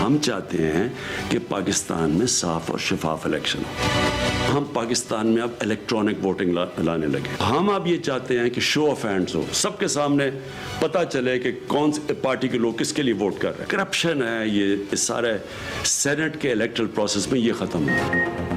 हम चाहते हैं कि पाकिस्तान में साफ और शफाफ इलेक्शन हो। हम पाकिस्तान में अब इलेक्ट्रॉनिक वोटिंग लाने लगे। हम अब ये चाहते हैं कि शो ऑफ हैंड्स हो, सबके सामने पता चले कि कौन सी पार्टी के लोग किसके लिए वोट कर रहे हैं। करप्शन है, ये सारे सेनेट के इलेक्टोरल प्रोसेस में ये खत्म हो।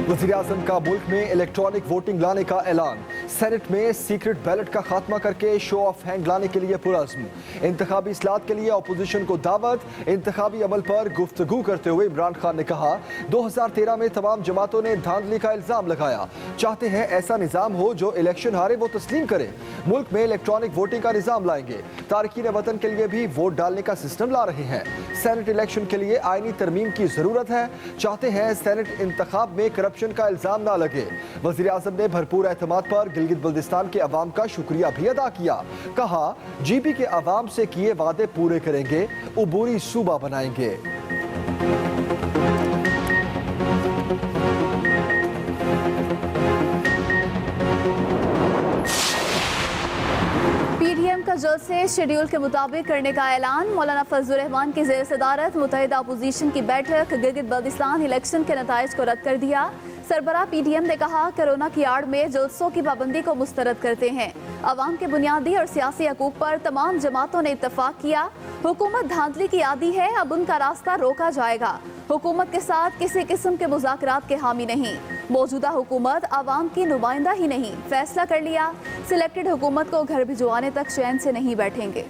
वज़ीर-ए-आज़म का मुल्क में इलेक्ट्रॉनिक वोटिंग लाने का ऐलान। सेनेट में सीक्रेट बैलेट का खात्मा करके शो ऑफ हैंड लाने के लिए पुरज़्म। इंतखाबी इस्लाहत के लिए अपोजिशन को दावत। इंतखाबी अमल पर गुफ्तगू करते हुए इमरान खान ने कहा 2013 में तमाम जमातों ने धांधली का इल्ज़ाम लगाया। चाहते हैं ऐसा निज़ाम हो जो इलेक्शन हारे वो तस्लीम करे। मुल्क में इलेक्ट्रॉनिक वोटिंग का निज़ाम लाएंगे। तारकीन वतन के लिए भी वोट डालने का सिस्टम ला रहे हैं। सेनेट इलेक्शन के लिए आईनी तरमीम की ज़रूरत है। चाहते हैं सेनेट इंतखाब में करप्शन का इल्जाम ना लगे। वज़ीर-ए-आज़म ने भरपूर एतमाद पर गिलगित बल्तिस्तान के अवाम का शुक्रिया भी अदा किया। कहा जीपी के अवाम से किए वादे पूरे करेंगे, उबूरी सूबा बनाएंगे। पीडीएम का जलसे शेड्यूल के मुताबिक करने का ऐलान। मौलाना फजलुर रहमान की ज़ेर सदारत मुत्तहिदा अपोजिशन की बैठक गिलगित बल्तिस्तान इलेक्शन के नताइज को रद्द कर दिया। सरबराह पीडीएम ने कहा कोरोना की आड़ में जलसों की पाबंदी को मुस्तरद करते हैं। अवाम के बुनियादी और सियासी हकूक पर तमाम जमातों ने इत्तफाक किया। हुकूमत धांधली की आदी है, अब उनका रास्ता रोका जाएगा। हुकूमत के साथ किसी किस्म के मुज़ाकरात के हामी नहीं। मौजूदा हुकूमत आवाम की नुमाइंदा ही नहीं, फैसला कर लिया। सिलेक्टेड हुकूमत को घर भिजवाने तक चैन से नहीं बैठेंगे।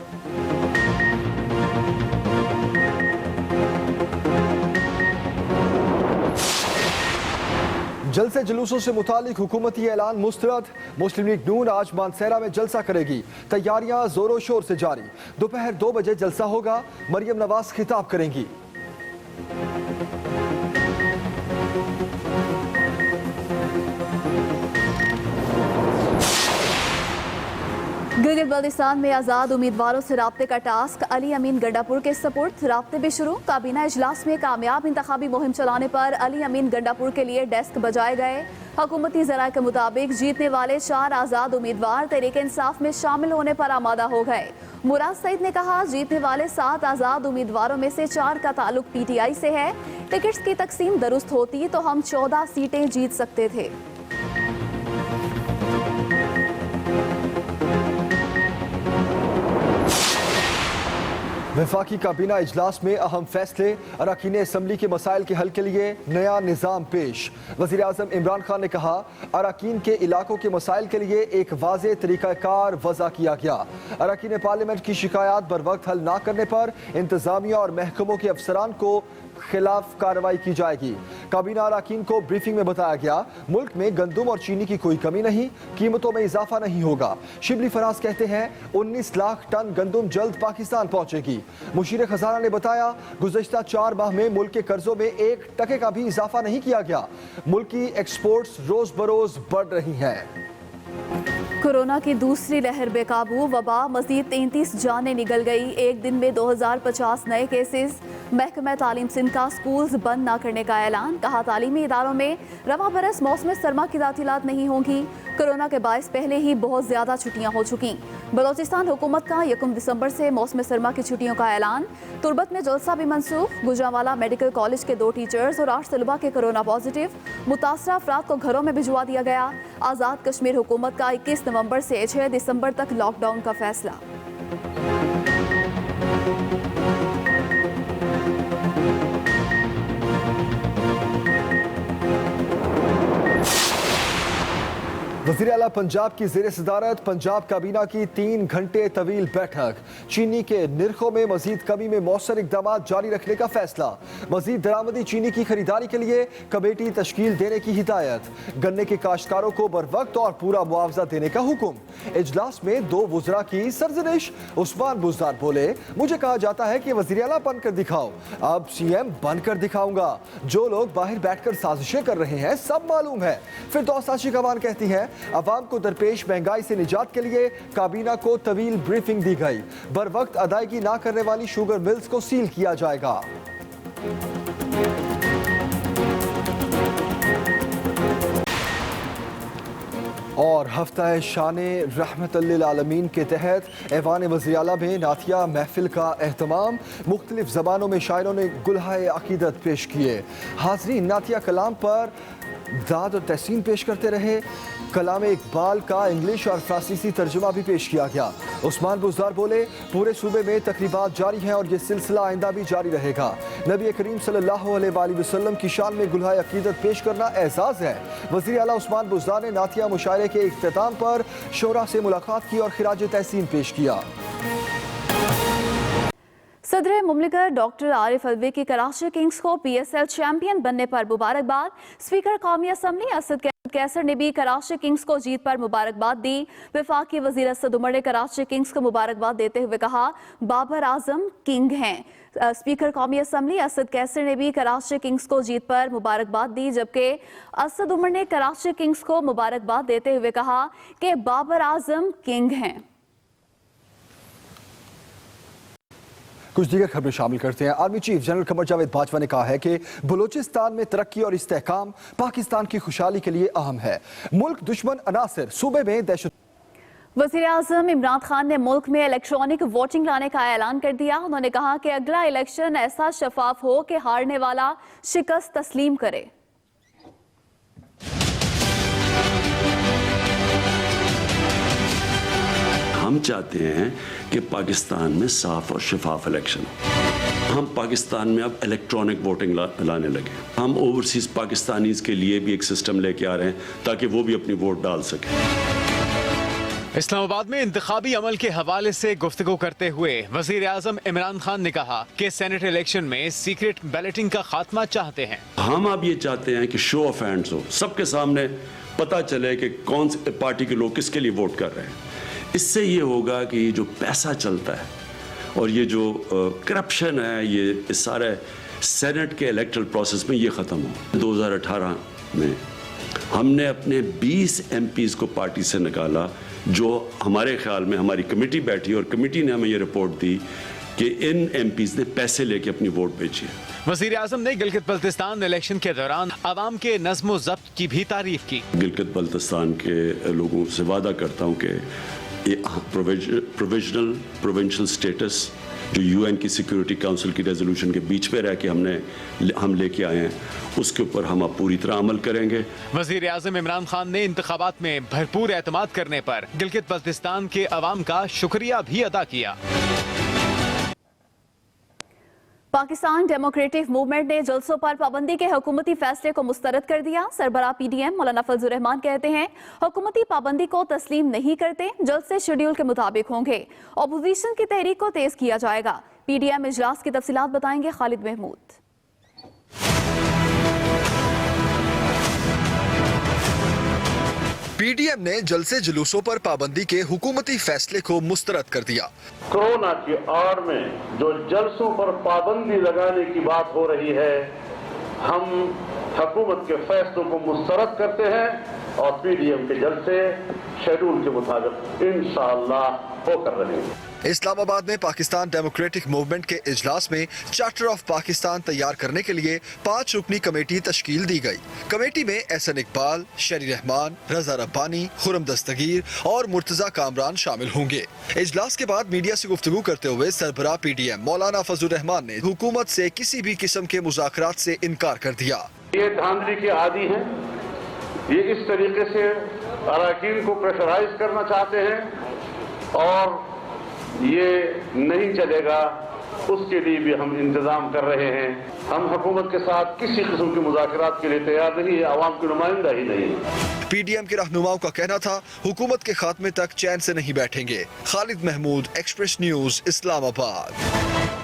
जलसे जुलूसों से मुतालिक हुकूमती ऐलान मुस्तरद। मुस्लिम लीग नून आज मानसेरा में जलसा करेगी। तैयारियां जोरों शोर से जारी। दोपहर 2 बजे जलसा होगा। मरियम नवाज खिताब करेंगी। गिलगित बल्तिस्तान में आज़ाद उम्मीदवारों से राब्ते का टास्क अली अमीन गंडापुर के सपुर्द। राब्ते भी शुरू। काबीना इजलास में कामयाब इंतखाबी मुहिम चलाने पर अली अमीन गंडापुर के लिए डेस्क बजाए गए। हुकूमती ज़राए के मुताबिक जीतने वाले 4 आज़ाद उम्मीदवार तहरीक इंसाफ में शामिल होने पर आमादा हो गए। मुराद सईद ने कहा जीतने वाले 7 आज़ाद उम्मीदवारों में से 4 का ताल्लुक पीटीआई से है। टिकट्स की तकसीम दुरुस्त होती तो हम 14 सीटें जीत सकते थे। वफाकी काबीना इजलास में अहम फैसले। अरकान असम्बली के मसाइल के हल के लिए नया निज़ाम पेश। वज़ीर-ए-आज़म इमरान खान ने कहा अरकान के इलाकों के मसाइल के लिए एक वाज़ेह तरीक़ाकार वज़ा किया गया। अरकान पार्लियामेंट की शिकायत बर वक्त हल न करने पर इंतज़ामिया और महकमों के अफसरान को खिलाफ कार्रवाई की जाएगी। काबीना अरकान को ब्रीफिंग में बताया गया मुल्क में गंदम और चीनी की कोई कमी नहीं, कीमतों में इजाफा नहीं होगा। शिबली फराज कहते हैं 19 लाख टन गंदम जल्द पाकिस्तान पहुंचेगी। मुशीर खजाना ने बताया गुज़श्ता 4 माह में मुल्क के कर्जों में 1% का भी इजाफा नहीं किया गया। मुल्क की एक्सपोर्ट्स रोज बरोज बढ़ रही हैं। कोरोना की दूसरी लहर बेकाबू। वबा मजीद 33 जानें निकल गई। एक दिन में 2050 नए केसेस। महकमा तालीम सिंध का स्कूल्स बंद न करने का ऐलान। कहा तालीमी इदारों में रवा बरस मौसम सरमा की तातीलात नहीं होंगी। कोरोना के बायस पहले ही बहुत ज़्यादा छुट्टियां हो चुकी। बलोचिस्तान हुकूमत का 1 दिसंबर से मौसम सरमा की छुट्टियों का ऐलान। तुर्बत में जलसा भी मनसूख। गुजरांवाला मेडिकल कॉलेज के 2 टीचर्स और 8 तलबा के कोरोना पॉजिटिव। मुतासरा अफराद को घरों में भिजवा दिया गया। आज़ाद कश्मीर हुकूमत का 21 नवंबर से 6 दिसंबर तक लॉकडाउन का फैसला। वज़ीर आला पंजाब की ज़ेर सदारत पंजाब काबीना की 3 घंटे तवील बैठक। चीनी के निर्खों में मजीद कमी में मौसर इकदाम जारी रखने का फैसला। मजीद दरामदी चीनी की खरीदारी के लिए कमेटी तश्कील देने की हिदायत। गन्ने के काश्तकारों को बर वक्त और पूरा मुआवजा देने का हुक्म। इजलास में 2 वुज़रा की सरजनिश। उस्मान बुज़दार बोले मुझे कहा जाता है कि वज़ीर आला बनकर दिखाओ, अब सीएम बनकर दिखाऊंगा। जो लोग बाहर बैठकर साजिशें कर रहे हैं सब मालूम है। फिरदौस आशिकवान कहती है अवाम को दरपेश महंगाई से निजात के लिए काबीना को तवील ब्रीफिंग दी गई। बर वक्त अदायगी ना करने वाली शुगर मिल्स को सील किया जाएगा। और हफ्ता शान रहमतुल्लिल आलमीन के तहत ऐवान वज़ीर आला में नातिया महफिल का एहतमाम। मुख्तलिफ ज़बानों में शायरों ने गुलहाए अकीदत पेश किए। हाज़रीन नातिया कलाम पर दाद और तहसीन पेश करते रहे। कलाम इकबाल का इंग्लिश और फ्रांसीसी तर्जुमा भी पेश किया गया। उस्मान बुज़दार बोले, पूरे सूबे में तकरीबात जारी हैं और ये सिलसिला आइंदा भी जारी रहेगा। नबी करीम सल्लल्लाहु अलैहि वसल्लम की शान में गुलहाए अकीदत पेश करना एजाज़ है। वज़ीर आला उस्मान बुज़दार ने नातिया मुशायरे के इख्तिताम पर शोरा से मुलाकात की और खिराज तहसीन पेश किया। सदर मुमलिकत डॉक्टर आरिफ अलवी की कराची किंग्स को PSL चैंपियन बनने पर मुबारकबाद। स्पीकर कौमी असम्बली असद कैसर ने भी कराची किंग्स को जीत पर मुबारकबाद दी। वफाकी वजीर असद उमर ने कराची किंग्स को मुबारकबाद देते हुए कहा, बाबर आजम किंग हैं। स्पीकर कौमी असम्बली असद कैसर ने भी कराची किंग्स को जीत पर मुबारकबाद दी, जबकि असद उमर ने कराची किंग्स को मुबारकबाद देते हुए कहा कि बाबर आजम किंग हैं। कुछ दीगर खबरें शामिल करते हैं। Army chief general Qamar Javed Bajwa ने कहा है कि बलूचिस्तान में तरक्की और इस्तेहकाम पाकिस्तान की खुशहाली के लिए अहम है। मुल्क दुश्मन अनासर सूबे में दहशत। वज़ीर आज़म इमरान खान ने मुल्क में इलेक्ट्रॉनिक वोटिंग लाने का ऐलान कर दिया। उन्होंने कहा कि अगला इलेक्शन ऐसा शफाफ हो कि हारने वाला शिकस्त तस्लीम करे। हम चाहते हैं कि पाकिस्तान में साफ और शफाफ इलेक्शन हो। हम पाकिस्तान में अब इलेक्ट्रॉनिक वोटिंग लाने लगे। हम ओवरसीज पाकिस्तानीज के लिए भी एक सिस्टम लेके आ रहे हैं ताकि वो भी अपनी वोट डाल सकें। इस्लामाबाद में इंतखाबी अमल के हवाले से गुफ्तगू करते हुए वजीर आज़म इमरान खान ने कहा कि सेनेट इलेक्शन में सीक्रेट बैलेटिंग का खात्मा चाहते हैं। हम अब ये चाहते हैं कि शो ऑफ हैंड्स हो, सबके सामने पता चले कि कौन सी पार्टी के लोग किसके लिए वोट कर रहे हैं। इससे ये होगा कि जो पैसा चलता है और ये जो करप्शन है, ये इस सारे सेनेट के इलेक्टरल प्रोसेस में ये ख़त्म हो। 2018 में हमने अपने 20 MPs को पार्टी से निकाला, जो हमारे ख्याल में हमारी कमेटी बैठी और कमेटी ने हमें ये रिपोर्ट दी कि इन MPs ने पैसे लेके अपनी वोट बेची है। वज़ीर आज़म ने गिलगित बल्तिस्तान इलेक्शन के दौरान आवाम के नज़्म ज़ब्त की भी तारीफ की। गिलगित बल्तिस्तान के लोगों से वादा करता हूँ कि प्रोविजनल प्रोविंशियल स्टेटस जो UN की सिक्योरिटी काउंसिल की रेजोल्यूशन के बीच पे रह के हम लेके आए हैं, उसके ऊपर हम अब पूरी तरह अमल करेंगे। वज़ीर आज़म इमरान खान ने इंतखाबात में भरपूर एतमाद करने पर गिलगित बल्तिस्तान के अवाम का शुक्रिया भी अदा किया। पाकिस्तान डेमोक्रेटिक मूवमेंट ने जलसों पर पाबंदी के हुकूमती फैसले को मुस्तरद कर दिया। सरबराह PDM मौलाना फजलुर रहमान कहते हैं, हुकूमती पाबंदी को तस्लीम नहीं करते, जलसे शेड्यूल के मुताबिक होंगे। अपोजिशन की तहरीक को तेज किया जाएगा। PDM इजलास की तफसीलात बताएंगे खालिद महमूद। PDM ने जलसे जुलूसों पर पाबंदी के हुकूमती फैसले को मुस्तरद कर दिया। कोरोना की आड़ में जो जलसों पर पाबंदी लगाने की बात हो रही है, हम हुकूमत के फैसलों को मुस्तरद करते हैं और PDM के जलसे शेड्यूल के मुताबिक इंशाअल्लाह होकर रहेंगे। इस्लामाबाद में पाकिस्तान डेमोक्रेटिक मूवमेंट के इजलास में चार्टर ऑफ पाकिस्तान तैयार करने के लिए 5 रुकनी कमेटी तश्कील दी गई। कमेटी में एहसन इकबाल, शरी रहमान, रजा रब्बानी, खुरम दस्तगीर और मुर्तजा कामरान शामिल होंगे। इजलास के बाद मीडिया से गुफ्तगू करते हुए सरबराह PDM मौलाना फजलुर रहमान ने हुकूमत से किसी भी किस्म के मुज़ाकरात से इनकार कर दिया। ये धांधली के आदी हैं, ये इस तरीके से अराकीन को प्रेशराइज करना चाहते हैं और ये नहीं चलेगा। उसके लिए भी हम इंतजाम कर रहे हैं। हम हुकूमत के साथ किसी किस्म के मुज़ाकरात के लिए तैयार नहीं है, आवाम की नुमाइंदा ही नहीं है। PDM के रहनुमाओं का कहना था हुकूमत के खात्मे तक चैन से नहीं बैठेंगे। Khalid Mahmood, Express News, Islamabad.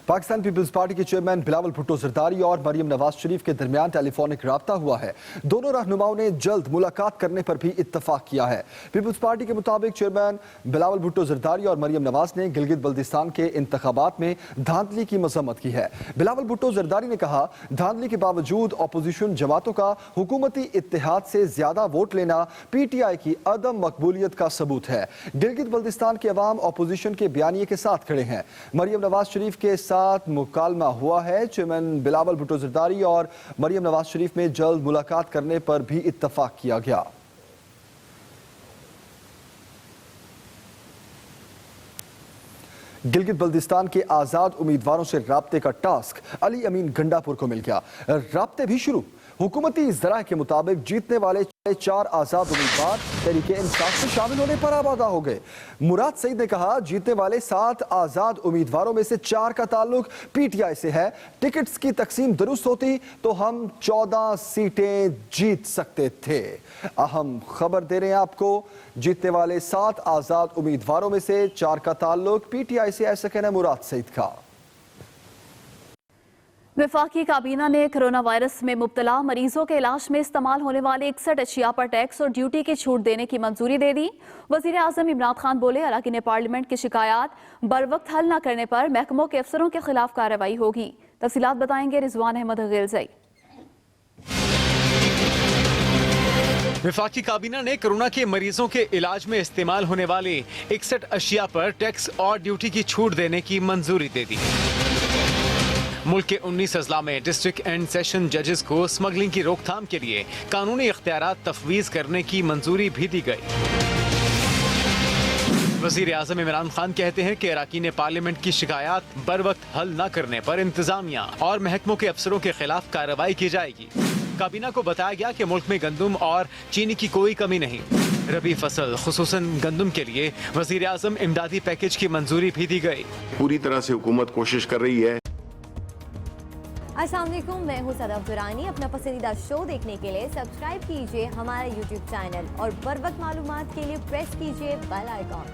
Pakistan Peoples Party के चेयरमैन बिलावल भुट्टो जरदारी और मरियम नवाज शरीफ के दरमियान टेलीफोनिक राब्ता हुआ है। दोनों रहनुमाओं ने जल्द मुलाकात करने पर भी इत्तफाक किया है। पीपल्स पार्टी के मुताबिक चेयरमैन बिलावल भुट्टो जरदारी और मरियम नवाज ने गिलगित बल्तिस्तान के इंतखाबात में धांधली की मजम्मत की है। बिलावल भुट्टो जरदारी ने कहा, धांधली के बावजूद अपोजिशन जमातों का हुकूमती इत्तेहाद से ज्यादा वोट लेना PTI की अदम मकबूलियत का सबूत है। गिलगित बल्तिस्तान के अवाम अपोजिशन के बयानिए के साथ खड़े हैं। मरियम नवाज शरीफ के साथ मुकालमा हुआ है। चेयरमैन बिलावल भुट्टो जरदारी और मरियम नवाज शरीफ में जल्द मुलाकात करने पर भी इत्तफाक किया गया। गिलगित बल्दिस्तान के आजाद उम्मीदवारों से राब्ते का टास्क अली अमीन गंडापुर को मिल गया। राब्ते भी शुरू। हुकूमती ज़राए के मुताबिक जीतने वाले 4 आजाद उम्मीदवार तहरीके इंसाफ में शामिल होने पर आमादा हो गए। मुराद सईद ने कहा, जीतने वाले 7 आजाद उम्मीदवारों में से 4 का ताल्लुक पीटीआई से है। टिकट्स की तकसीम दुरुस्त होती तो हम 14 सीटें जीत सकते थे। अहम खबर दे रहे हैं आपको, जीतने वाले 7 आजाद उम्मीदवारों में से 4 का ताल्लुक पीटीआई से, ऐसा कहना मुराद सईद का। वफाकी काबीना ने कोरोना वायरस में मुब्तला मरीजों के इलाज में इस्तेमाल होने वाले 61 अशिया पर टैक्स और ड्यूटी की छूट देने की मंजूरी दे दी। वजीर आजम इमरान खान बोले, अरकान पार्लियामेंट की शिकायत बर वक्त हल न करने पर महकमों के अफसरों के खिलाफ कार्रवाई होगी। तफसीलात बताएंगे रिजवान अहमद गिलज़ई। वफाकी काबीना ने कोरोना के मरीजों के इलाज में इस्तेमाल होने वाले 61 अशिया पर टैक्स और ड्यूटी की छूट देने की मंजूरी दे दी। मुल्क के 19 अजला में डिस्ट्रिक्ट एंड सेशन जजेस को स्मगलिंग की रोकथाम के लिए कानूनी इख्तियारात तफवीज करने की मंजूरी भी दी गई। वजीर आजम इमरान खान कहते हैं कि अरकान पार्लियामेंट की शिकायत बर वक्त हल न करने पर इंतजामिया और महकमों के अफसरों के खिलाफ कार्रवाई की जाएगी। काबीना को बताया गया कि मुल्क में गंदुम और चीनी की कोई कमी नहीं। रबी फसल खुसूसन गंदुम के लिए वजीर आजम इमदादी पैकेज की मंजूरी भी दी गई। पूरी तरह से हुकूमत कोशिश कर रही है। अस्सलाम वालेकुम, मैं हूं सदफ दुरानी। अपना पसंदीदा शो देखने के लिए सब्सक्राइब कीजिए हमारा YouTube चैनल और बर वक्त मालूमात के लिए प्रेस कीजिए बेल आइकॉन।